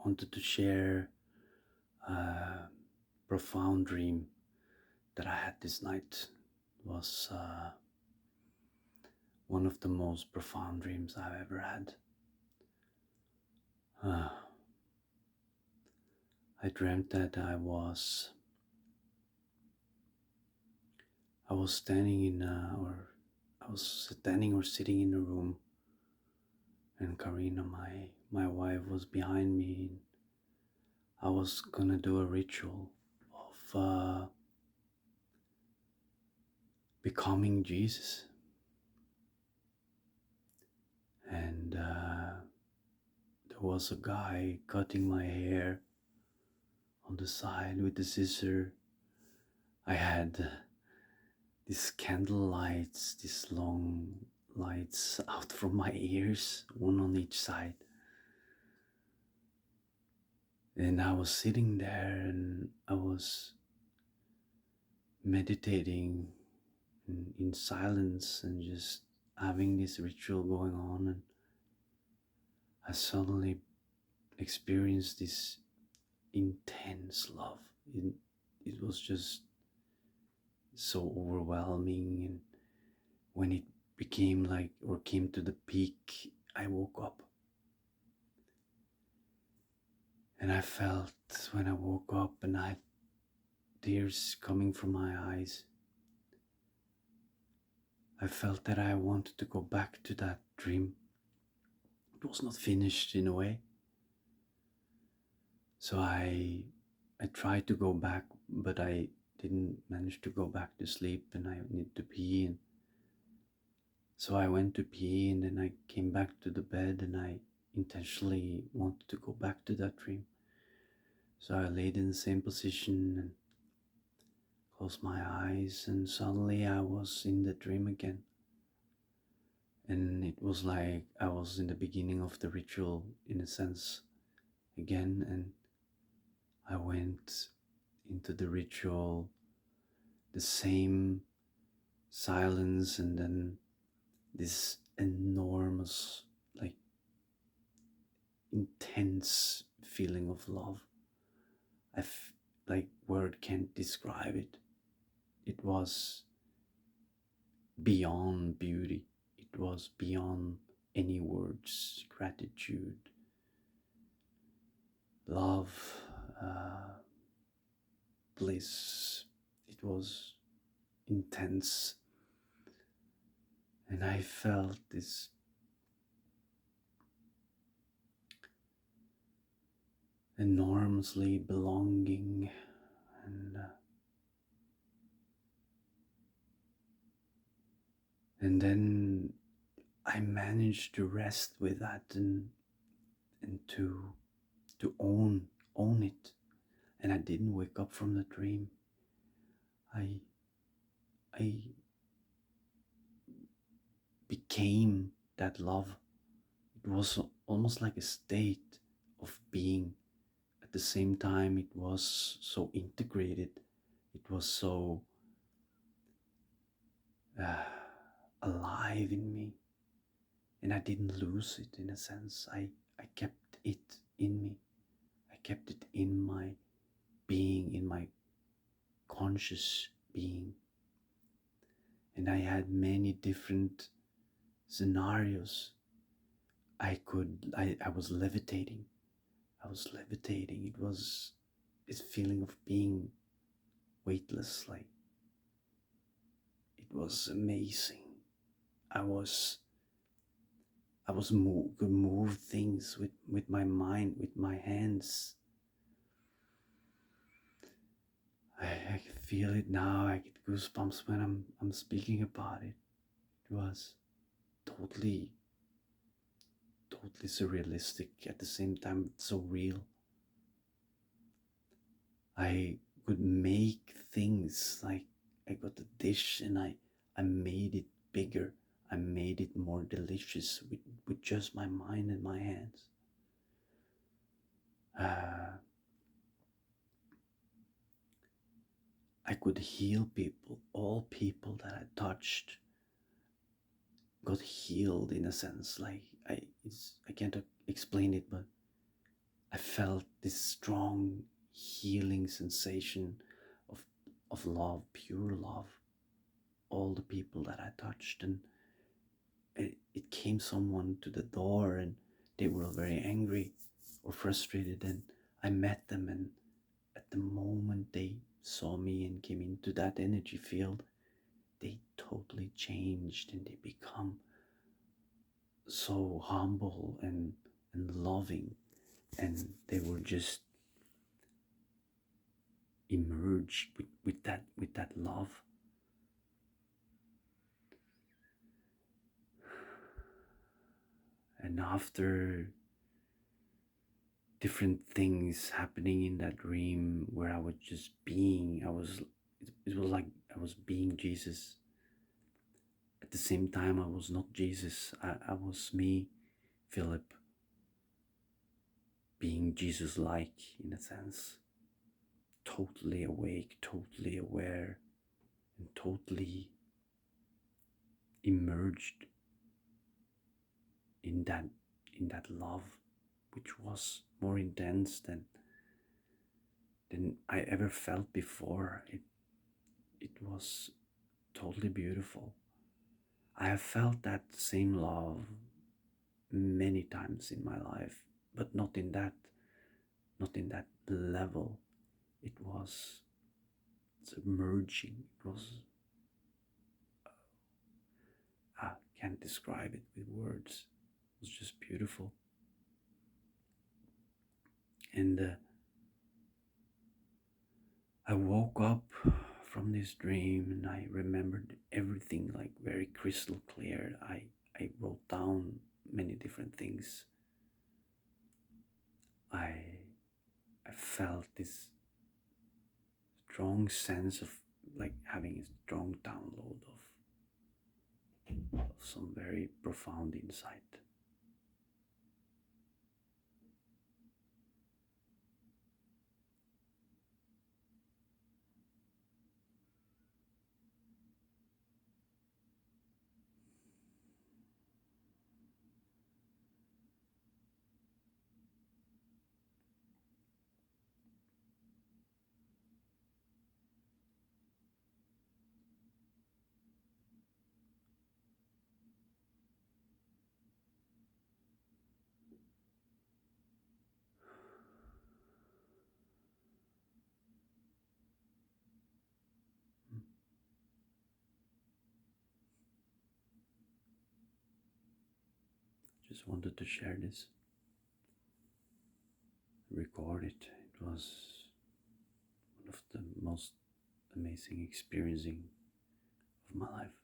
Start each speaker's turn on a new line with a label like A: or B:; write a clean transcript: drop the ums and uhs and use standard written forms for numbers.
A: wanted to share a profound dream that I had this night. It was one of the most profound dreams I've ever had. Uh, I dreamt that I was standing in I was standing or sitting in a room, and Karina, my wife, was behind me. And I was gonna do a ritual of becoming Jesus, and there was a guy cutting my hair on the side with the scissor. I had these candle lights, these long lights out from my ears, one on each side. And I was sitting there and I was meditating in silence and just having this ritual going on. And I suddenly experienced this intense love. It was just so overwhelming. And when it became like, or came to the peak, I woke up. And I felt when I woke up and I had tears coming from my eyes, I felt that I wanted to go back to that dream. It was not finished in a way. So I tried to go back, but I didn't manage to go back to sleep, and I need to pee. And so I went to pee, and then I came back to the bed, and I intentionally wanted to go back to that dream. So I laid in the same position and closed my eyes, and suddenly I was in the dream again. And it was like I was in the beginning of the ritual, in a sense, again. And I went into the ritual, the same silence, and then this enormous, like, intense feeling of love. Like, word can't describe it. It was beyond beauty. It was beyond any words. Gratitude, love, bliss. It was intense. And I felt this enormously belonging, and then I managed to rest with that, and to own it. And I didn't wake up from the dream. I became that love. It was almost like a state of being. At the same time, it was so integrated. It was so uh, alive in me. And I didn't lose it, in a sense. I kept it in me. I kept it in my being, in my conscious being. And I had many different scenarios. I was levitating. I was levitating. It was this feeling of being weightless. Like, it was amazing. I could move things with my mind, with my hands. I can feel it now. I get goosebumps when I'm speaking about it. It was totally surrealistic, at the same time so real. I could make things, like I got a dish and I made it bigger. I made it more delicious with just my mind and my hands. I could heal people. All people that I touched got healed, in a sense. Like, I can't explain it, but I felt this strong healing sensation of love, pure love, all the people that I touched. And it came someone to the door and they were very angry or frustrated, and I met them, and at the moment they saw me and came into that energy field, they totally changed and they become so humble and loving, and they were just emerged with that love. And after different things happening in that dream where I was just being, it was like I was being Jesus. At the same time, I was not Jesus. I was me, Philip, being Jesus like in a sense. Totally awake, totally aware, and totally immersed in that love, which was more intense than I ever felt before. It was totally beautiful. I have felt that same love many times in my life, but not in that level. It was submerging. It was I can't describe it with words. It was just beautiful. And I woke up from this dream and I remembered everything like very crystal clear. I wrote down many different things. I I felt this strong sense of like having a strong download of some very profound insight. Just wanted to share this, record it. It was one of the most amazing experiencing of my life.